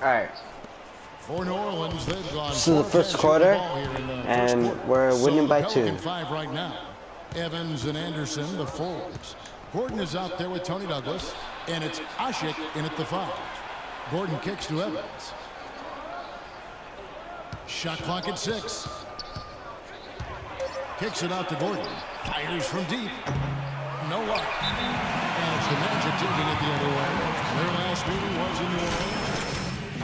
Alright, For New Orleans, they've gone this is the first quarter, and we're winning by 2. 5 right now. Evans and Anderson, the forwards. Gordon is out there with Tony Douglas, and it's Asik in at the 5. Gordon kicks to Evans. Shot clock at 6. Kicks it out to Gordon. Fires from deep. No luck. And it's the Magic taking it the other way. Their last meeting was in New Orleans.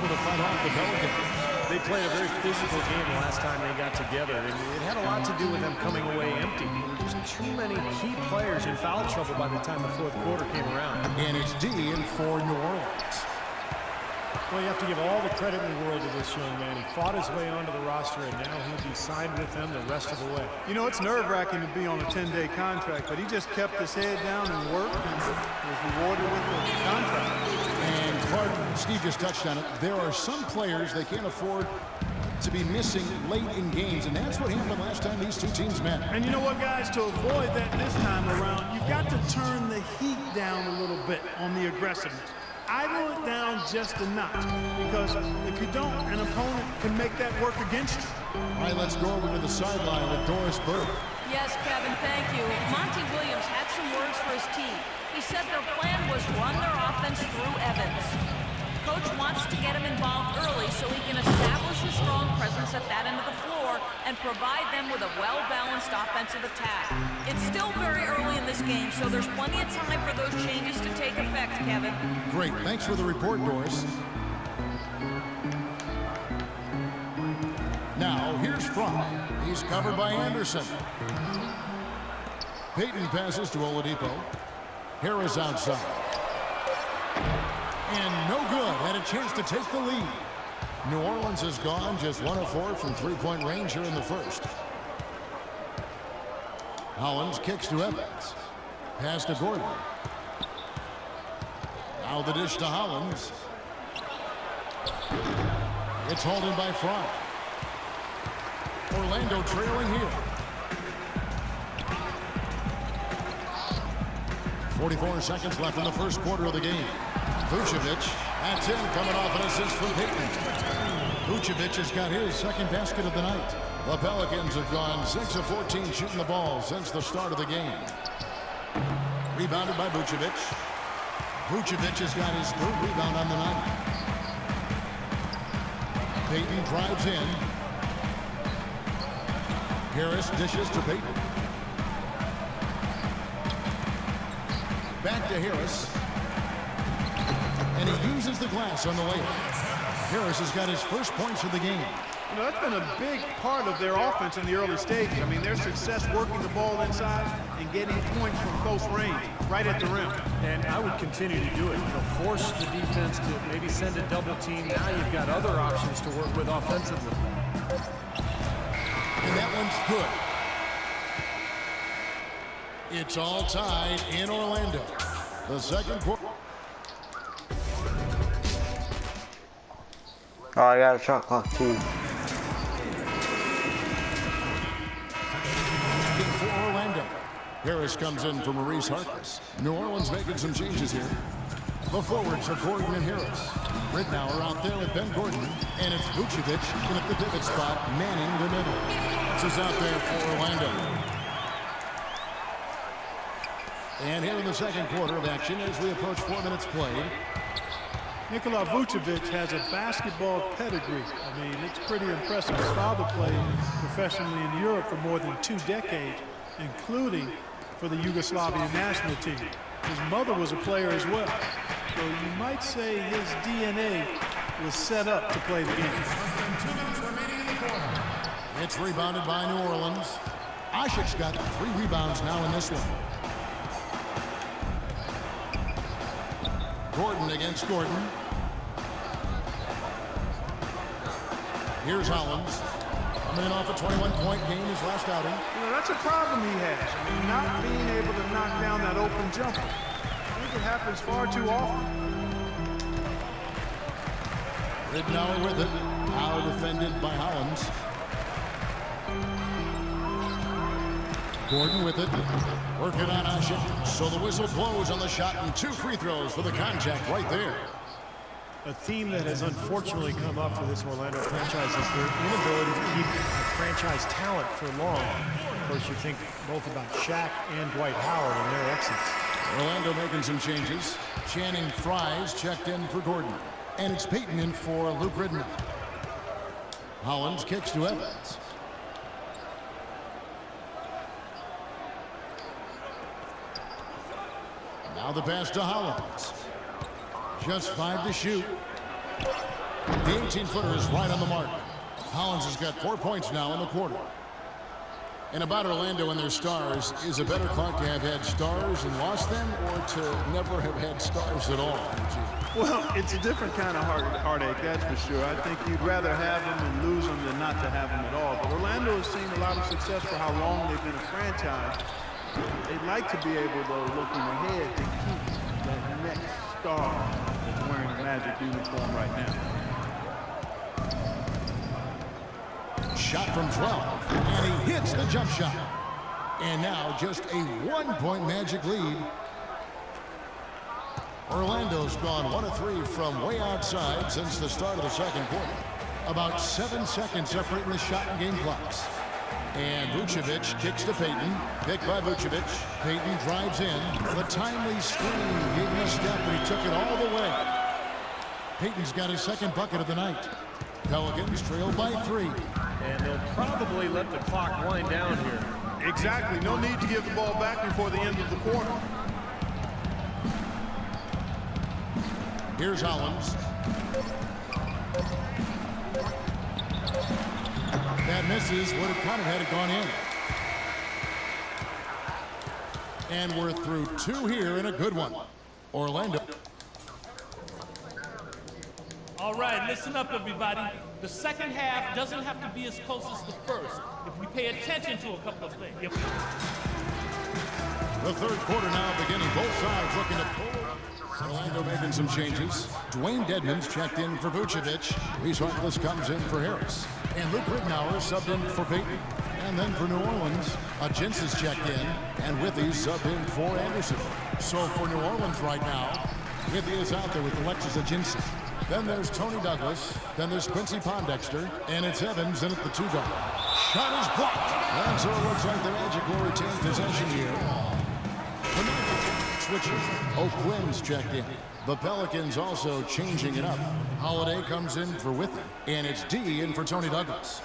Able to fight off the Pelicans. They played a very physical game the last time they got together, and it had a lot to do with them coming away empty. There were just too many key players in foul trouble by the time the fourth quarter came around. And it's D in for New Orleans. Well, you have to give all the credit in the world to this young man. He fought his way onto the roster, and now he'll be signed with them the rest of the way. You know, it's nerve-wracking to be on a 10-day contract, but he just kept his head down and worked and was rewarded with the contract. And Clark, Steve just touched on it. There are some players they can't afford to be missing late in games, and that's what happened last time these two teams met. And you know what, guys? To avoid that this time around, you've got to turn the heat down a little bit on the aggressiveness. Idle it down just a notch, because if you don't, an opponent can make that work against you. All right, let's go over to the sideline with Doris Burke. Yes, Kevin, thank you. Monty Williams had some words for his team. He said their plan was run their offense through Evans. Coach wants to get him involved early so he can establish a strong presence at that end of the floor and provide them with a well-balanced offensive attack. It's still very early in this game, so there's plenty of time for those changes to take effect, Kevin. Great. Thanks for the report, Doris. Now, here's Fromm. He's covered by Anderson. Payton passes to Oladipo. Harris outside. And no good. Had a chance to take the lead. New Orleans has gone just 1 of 4 from three-point range here in the first. Hollins kicks to Evans. Pass to Gordon. Now the dish to Hollins. It's holding by Fromm. Orlando trailing here. 44 seconds left in the first quarter of the game. Vucevic, that's in, coming off an assist from Payton. Vucevic has got his second basket of the night. The Pelicans have gone 6 of 14 shooting the ball since the start of the game. Rebounded by Vucevic. Vucevic has got his 3rd rebound on the night. Payton drives in. Harris dishes to Payton. Back to Harris. And he uses the glass on the layup. Harris has got his first points of the game. You know, that's been a big part of their offense in the early stages. I mean, their success working the ball inside and getting points from close range, right at the rim. And I would continue to do it. You know, force the defense to maybe send a double team. Now you've got other options to work with offensively. And that one's good. It's all tied in Orlando. The second quarter. Oh, I got a shot clock too. For Orlando. Harris comes in for Maurice Harkless. New Orleans making some changes here. The forwards are Gordon and Harris. Ridnour out there with Ben Gordon. And it's Vucevic in at the pivot spot, manning the middle. This is out there for Orlando. And here in the second quarter of action as we approach 4 minutes played. Nikola Vucevic has a basketball pedigree. I mean, it's pretty impressive. His father played professionally in Europe for more than 2 decades, including for the Yugoslavian national team. His mother was a player as well. So you might say his DNA was set up to play the game. It's rebounded by New Orleans. Asik's got 3 rebounds now in this one. Gordon against Gordon. Here's Hollins. Coming off a 21-point game his last outing. You know, that's a problem he has. I mean, not being able to knock down that open jumper. I think it happens far too often. Ridnour with it. Now defended by Hollins. Gordon with it. Working on Asik. So the whistle blows on the shot and 2 free throws for the contact right there. A theme that has unfortunately come up for this Orlando franchise is their inability to keep a franchise talent for long. Of course, you think both about Shaq and Dwight Howard and their exits. Orlando making some changes. Channing Frye's checked in for Gordon. And it's Payton in for Luke Ridden. Hollins kicks to Evans. Now the pass to Hollins. Just 5 to shoot. The 18-footer is right on the mark. Hollins has got 4 points now in the quarter. And about Orlando and their stars, is it better, Clark, to have had stars and lost them, or to never have had stars at all? Well, it's a different kind of heartache, that's for sure. I think you'd rather have them and lose them than not to have them at all. But Orlando has seen a lot of success for how long they've been a franchise. They'd like to be able, though, looking ahead, to keep that next star that's wearing the Magic uniform right now. Shot from 12, and he hits the jump shot. And now just a 1-point Magic lead. Orlando's gone 1 of 3 from way outside since the start of the second quarter. About 7 seconds separating the shot and game clocks. And Vucevic kicks to Payton. Picked by Vucevic. Payton drives in. The timely screen gave him a step, and he took it all the way. Payton's got his second bucket of the night. Pelicans trail by 3. And they'll probably let the clock wind down here. Exactly. No need to give the ball back before the end of the quarter. Here's Hollins. That misses. Would have counted had it gone in. And we're through 2 here in a good one. Orlando. All right, listen up, everybody. The second half doesn't have to be as close as the first if we pay attention to a couple of things. The third quarter now beginning. Both sides looking to pull. Orlando making some changes. Dwayne Dedmon's checked in for Vucevic. Reese Harkless comes in for Harris. And Luke Rittenauer subbed in for Payton. And then for New Orleans, Agins is checked in. And Withey subbed in for Anderson. So for New Orleans right now, Withey is out there with Alexis Agins. Then there's Tony Douglas. Then there's Quincy Pondexter. And it's Evans in at the 2-guard. Shot is blocked. And so it looks like the Magic will retain possession here. Switches. O'Quinn's checked in. The Pelicans also changing it up. Holiday comes in for Withey. And it's D in for Tony Douglas.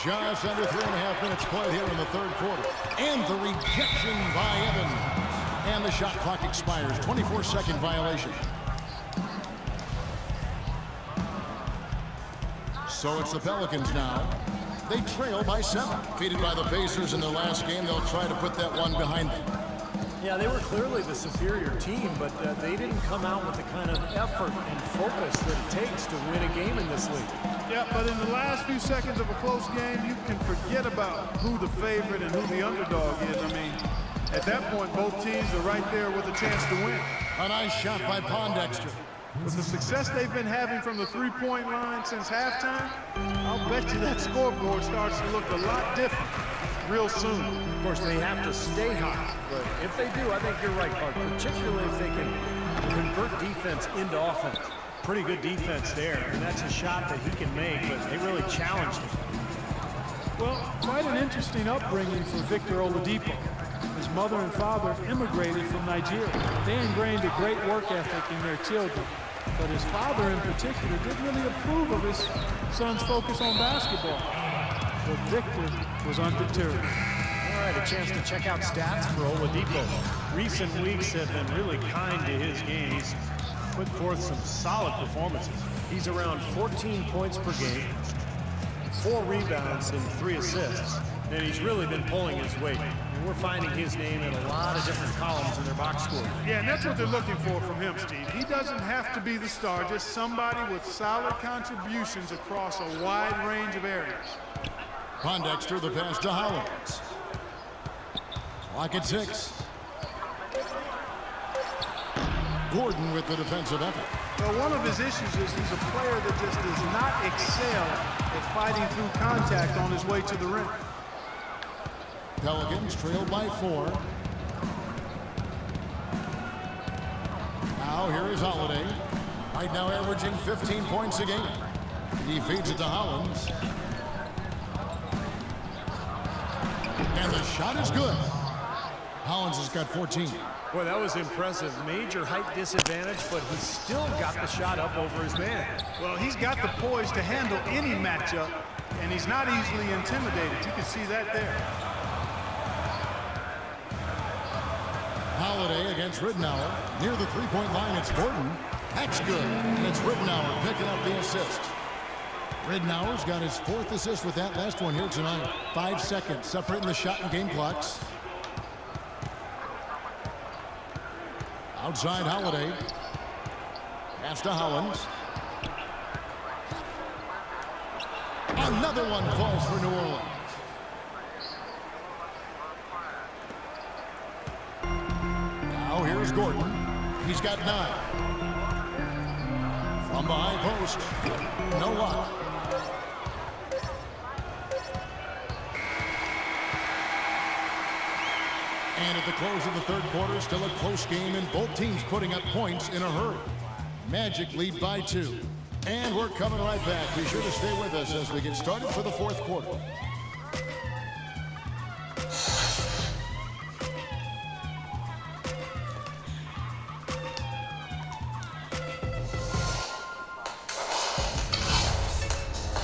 Just under 3.5 minutes played here in the third quarter. And the rejection by Evans. And the shot clock expires. 24-second violation. So it's the Pelicans now. They trail by 7. Defeated by the Pacers in their last game. They'll try to put that one behind them. Yeah, they were clearly the superior team, but they didn't come out with the kind of effort and focus that it takes to win a game in this league. Yeah, but in the last few seconds of a close game, you can forget about who the favorite and who the underdog is. I mean, at that point, both teams are right there with a chance to win. A nice shot by Pondexter. With the success they've been having from the three-point line since halftime, I'll bet you that scoreboard starts to look a lot different real soon. Of course, they have to stay hot, but if they do, I think you're right, Clark, particularly if they can convert defense into offense. Pretty good defense there, and that's a shot that he can make, but they really challenged him. Well, quite an interesting upbringing for Victor Oladipo. His mother and father immigrated from Nigeria. They ingrained a great work ethic in their children, but his father in particular didn't really approve of his son's focus on basketball. But Victor was undeterred. All right, a chance to check out stats for Oladipo. Recent weeks have been really kind to his game. He's put forth some solid performances. He's around 14 points per game, 4 rebounds and 3 assists, and he's really been pulling his weight. And we're finding his name in a lot of different columns in their box score. Yeah, and that's what they're looking for from him, Steve. He doesn't have to be the star, just somebody with solid contributions across a wide range of areas. Pondexter, the pass to Hollins. Clock at 6. Gordon with the defensive effort. Well, one of his issues is he's a player that just does not excel at fighting through contact on his way to the rim. Pelicans trail by 4. Now here is Holiday. Right now averaging 15 points a game. He feeds it to Hollins. And the shot is good. Hollins has got 14. Boy, that was impressive. Major height disadvantage, but he still got the shot up over his man. Well, he's got the poise to handle any matchup, and he's not easily intimidated. You can see that there. Holiday against Ridnour. Near the three-point line, it's Gordon. That's good. And it's Ridnour picking up the assist. Ridnour's got his 4th assist with that last one here tonight. 5 seconds separating the shot and game clocks. Outside Holiday. Pass to Hollins. Another one falls for New Orleans. Now here's Gordon. He's got 9. From the high post. No luck. And at the close of the third quarter, still a close game, and both teams putting up points in a hurry. Magic lead by 2. And we're coming right back. Be sure to stay with us as we get started for the fourth quarter.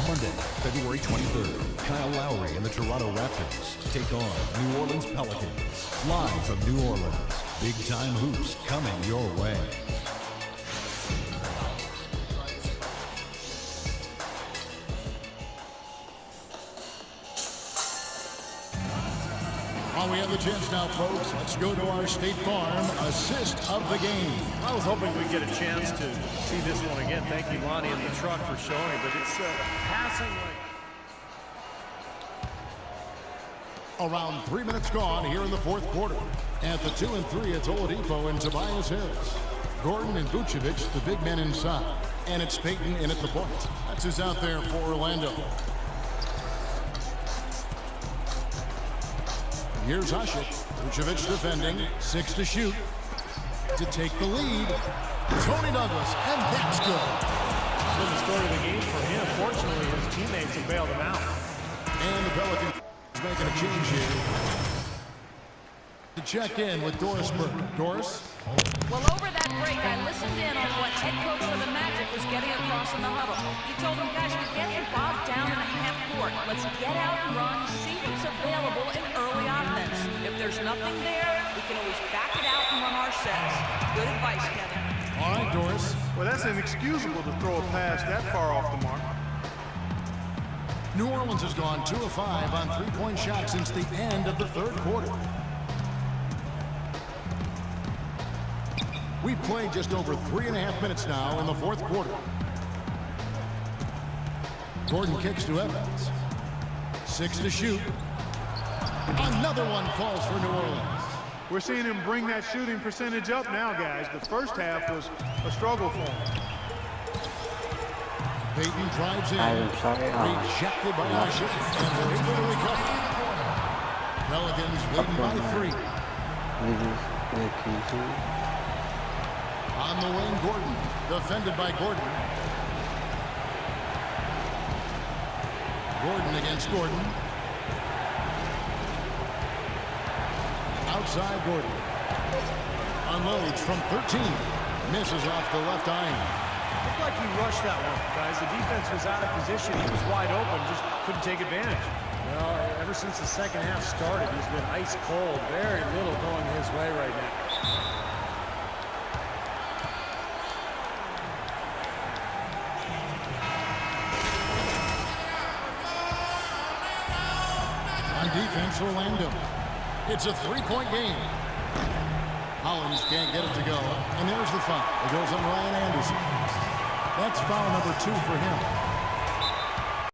Monday, February 23rd, Kyle Lowry and the Toronto Raptors take on New Orleans Pelicans. Live from New Orleans, big-time hoops coming your way. While we have the chance now, folks, let's go to our State Farm assist of the game. I was hoping we'd get a chance to see this one again. Thank you, Lonnie and the truck, for showing it, but it's passing like... Around 3 minutes gone here in the fourth quarter. At the 2 and 3, it's Oladipo and Tobias Harris. Gordon and Vucevic, the big men inside. And it's Payton in at the point. That's who's out there for Orlando. Here's Hasek. Vucevic defending. 6 to shoot. To take the lead. Tony Douglas, and that's good. It's been the story of the game for him. Fortunately, his teammates have bailed him out. And the Pelicans making a change here. To check in with Doris Burke. Doris? Well, over that break, I listened in on what head coach for the Magic was getting across in the huddle. He told them, guys, we're getting bogged down in the half court. Let's get out and run, see what's available in early offense. If there's nothing there, we can always back it out and run our sets. Good advice, Kevin. All right, Doris. Well, that's inexcusable to throw a pass that far off the mark. New Orleans has gone 2 of 5 on three-point shots since the end of the third quarter. We've played just over 3.5 minutes now in the fourth quarter. Gordon kicks to Evans. 6 to shoot. Another one falls for New Orleans. We're seeing him bring that shooting percentage up now, guys. The first half was a struggle for him. Payton drives in. I'm sorry. Rejected by Hasek, and they're able to recover. Pelicans leading by 3. On the wing, Gordon. Defended by Gordon. Gordon against Gordon. Outside Gordon. Unloads from 13. Misses off the left iron. Looked like he rushed that one, guys. The defense was out of position. He was wide open, just couldn't take advantage. Well, ever since the second half started, he's been ice cold. Very little going his way right now. On defense, Orlando. It's a three-point game. Hollins can't get it to go. And there's the foul. It goes on Ryan Anderson. That's foul number 2 for him.